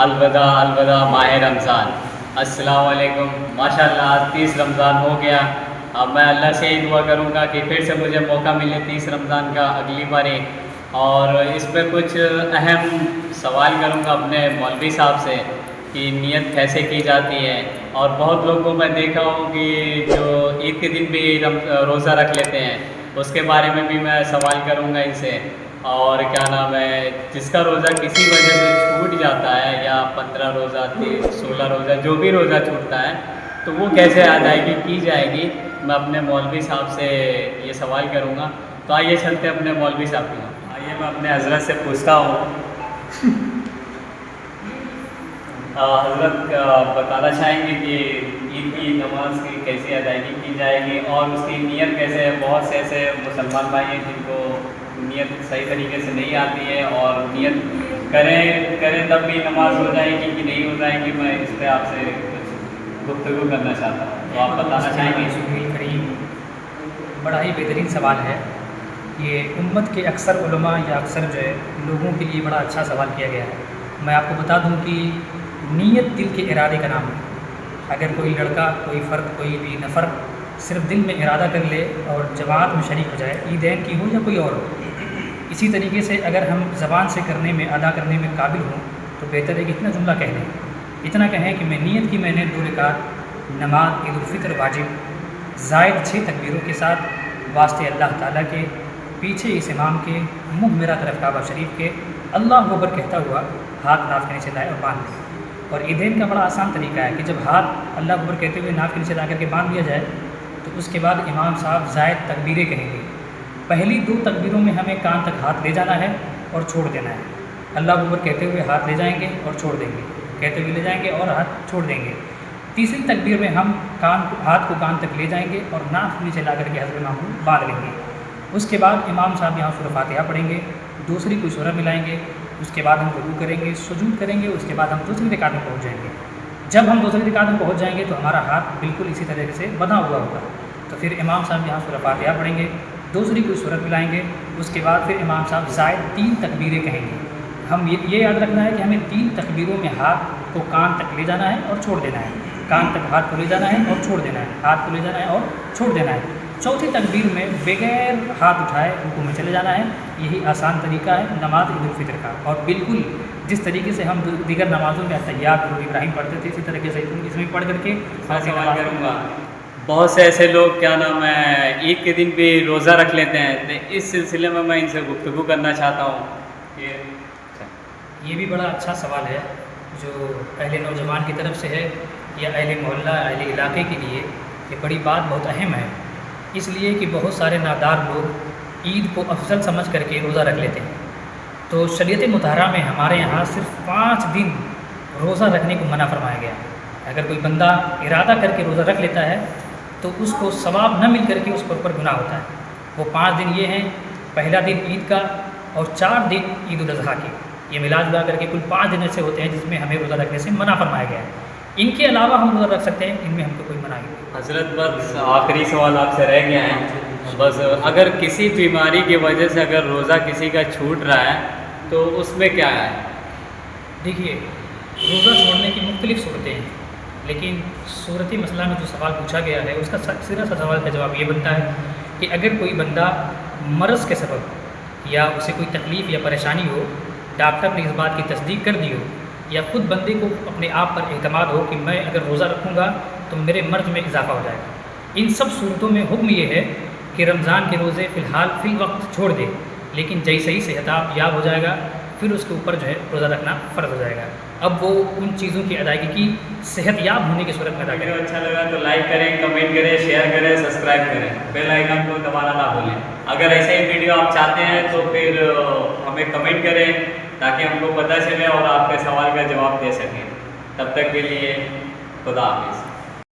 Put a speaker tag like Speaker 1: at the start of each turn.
Speaker 1: الوداع الوداع ماہ رمضان۔ السلام علیکم۔ ماشاءاللہ آج 30 رمضان ہو گیا۔ اب میں اللہ سے ہی دعا کروں گا کہ پھر سے مجھے موقع ملے 30 رمضان کا اگلی باری، اور اس پہ کچھ اہم سوال کروں گا اپنے مولوی صاحب سے کہ نیت کیسے کی جاتی ہے۔ اور بہت لوگوں کو میں دیکھا ہوں کہ جو عید کے دن بھی روزہ رکھ لیتے ہیں، اس کے بارے میں بھی میں سوال کروں گا ان سے۔ اور کیا نام ہے، جس کا روزہ کسی وجہ سے چھوٹ جاتا ہے، یا 15 روزہ 16 روزہ جو بھی روزہ چھوٹتا ہے، تو وہ کیسے ادائیگی کی جائے گی، میں اپنے مولوی صاحب سے یہ سوال کروں گا۔ تو آئیے چلتے اپنے مولوی صاحب کے وہاں۔ آئیے میں اپنے حضرت سے پوچھتا ہوں۔ حضرت بتانا چاہیں گے کہ عید کی نماز کی کیسی ادائیگی کی جائے گی، اور اس کی نیت کیسے ہے؟ بہت سے ایسے مسلمان بھائی ہیں جن کو نیت صحیح طریقے سے نہیں آتی ہے، اور نیت کریں تب بھی نماز ہو جائے گی کہ نہیں ہو جائے گی۔ میں اس پہ آپ سے کچھ گفتگو کرنا چاہتا ہوں، تو آپ بتانا چاہیں گے؟
Speaker 2: سہیل کریم، بڑا ہی بہترین سوال ہے یہ۔ امت کے اکثر علماء یا اکثر جو ہے لوگوں کے لیے بڑا اچھا سوال کیا گیا ہے۔ میں آپ کو بتا دوں کہ نیت دل کے ارادے کا نام ہے۔ اگر کوئی لڑکا، کوئی فرد، کوئی بھی نفر صرف دل میں ارادہ کر لے اور جماعت میں شریک ہو جائے، عیدین کی ہو یا کوئی اور ہو، اسی طریقے سے اگر ہم زبان سے کرنے میں، ادا کرنے میں قابل ہوں، تو بہتر ہے کہ اتنا جملہ کہہ لیں، اتنا کہیں کہ میں نیت کی، میں نے 2 رکعت نماز عید الفطر واجب زائد 6 تکبیروں کے ساتھ واسطے اللہ تعالیٰ کے، پیچھے اس امام کے، منہ میرا طرف کعبہ شریف کے، اللہ اکبر کہتا ہوا ہاتھ ناف کے نیچے لائے اور باندھ لیں۔ اور عیدین کا بڑا آسان طریقہ ہے کہ جب ہاتھ اللہ اکبر کہتے ہوئے ناف کے نیچے لا کر کے باندھ لیا جائے، تو اس کے بعد امام صاحب زائد تکبیریں کہیں گے۔ پہلی 2 تکبیروں میں ہمیں کان تک ہاتھ لے جانا ہے اور چھوڑ دینا ہے۔ اللہ اکبر کہتے ہوئے ہاتھ لے جائیں گے اور چھوڑ دیں گے، کہتے ہوئے لے جائیں گے اور ہاتھ چھوڑ دیں گے۔ تیسری تکبیر میں ہم ہاتھ کو کان تک لے جائیں گے اور ناف نیچے لا کر کے حضرت معمول باندھ لیں گے۔ اس کے بعد امام صاحب یہاں سورہ فاتحہ پڑھیں گے، دوسری کوئی سورہ ملائیں گے، اس کے بعد ہم رکوع کریں گے، سجود کریں گے، اس کے بعد ہم دوسری رکعت میں پہنچ جائیں گے۔ جب ہم دوسری رکعت میں پہنچ جائیں گے تو ہمارا ہاتھ بالکل اسی طریقے سے بندھا ہوا ہوگا۔ تو پھر امام صاحب یہاں سورہ فاتحہ پڑھیں گے، دوسری کوئی سورت ملائیں گے، اس کے بعد پھر امام صاحب زائد 3 تکبیریں کہیں گے۔ ہم یہ یاد رکھنا ہے کہ ہمیں 3 تکبیروں میں ہاتھ کو کان تک لے جانا ہے اور چھوڑ دینا ہے، کان تک ہاتھ کو لے جانا ہے اور چھوڑ دینا ہے، ہاتھ کو لے جانا ہے اور چھوڑ دینا ہے۔ چوتھی تکبیر میں بغیر ہاتھ اٹھائے رکوع میں چلے جانا ہے۔ یہی آسان طریقہ ہے نماز عید الفطر کا، اور بالکل جس طریقے سے ہم دیگر نمازوں میں تحیات درود ابراہیم پڑھتے تھے، اسی طریقے سے اس میں پڑھ کر کے
Speaker 1: میں سوال کروں گا۔ بہت سے ایسے لوگ کیا نام ہے عید کے دن بھی روزہ رکھ لیتے ہیں، تو اس سلسلے میں ان سے گفتگو کرنا چاہتا ہوں۔
Speaker 2: یہ بھی بڑا اچھا سوال ہے جو اہل نوجوان کی طرف سے ہے، یا اہل محلہ، اہل علاقے کے لیے یہ بڑی بات بہت اہم ہے، اس لیے کہ بہت سارے نادار لوگ عید کو افضل سمجھ کر کے روزہ رکھ لیتے ہیں۔ تو شریعت مطہرہ میں ہمارے یہاں صرف 5 دن روزہ رکھنے کو منع فرمایا گیا ہے۔ اگر کوئی بندہ ارادہ کر کے روزہ رکھ لیتا ہے تو اس کو ثواب نہ مل کر کے اس پر اوپر گناہ ہوتا ہے۔ وہ 5 دن یہ ہیں، پہلا دن عید کا اور 4 دن عید الاضحیٰ کے، یہ ملا جلا کر کے کل 5 دن ایسے ہوتے ہیں جس میں ہمیں روزہ رکھنے سے منع فرمایا گیا ہے۔ ان کے علاوہ ہم روزہ رکھ سکتے ہیں، ان میں ہم کو کوئی منع نہیں۔
Speaker 1: حضرت بس آخری سوال آپ سے رہ گیا ہے، بس اگر کسی بیماری کی وجہ سے اگر روزہ کسی کا چھوٹ رہا ہے تو اس میں کیا ہے؟
Speaker 2: دیکھیے، روزہ چھوڑنے کی مختلف صورتیں ہیں، لیکن صورتی مسئلہ میں جو سوال پوچھا گیا ہے اس کا سیدھا سا سوال کا جواب یہ بنتا ہے کہ اگر کوئی بندہ مرض کے سبب یا اسے کوئی تکلیف یا پریشانی ہو، ڈاکٹر نے اس بات کی تصدیق کر دی ہو، یا خود بندے کو اپنے آپ پر اعتماد ہو کہ میں اگر روزہ رکھوں گا تو میرے مرض میں اضافہ ہو جائے گا، ان سب صورتوں میں حکم یہ ہے کہ رمضان کے روزے فی الحال فی الوقت چھوڑ دے، لیکن جیسے ہی صحت یاب ہو جائے گا پھر اس کے اوپر جو ہے روزہ رکھنا فرض ہو جائے گا۔ اب وہ ان چیزوں کی ادائیگی کی صحت یاب ہونے کی صورت میں ادا کرے۔
Speaker 1: ویڈیو اچھا لگا تو لائک کریں، کمنٹ کریں، شیئر کریں، سبسکرائب کریں، بیل آئیکن کو دبانا نہ بھولیں۔ اگر ایسے ہی ویڈیو آپ چاہتے ہیں تو پھر ہمیں کمنٹ کریں تاکہ ہم کو پتہ چلے اور آپ کے سوال کا جواب دے سکیں۔ تب تک کے لیے خدا حافظ۔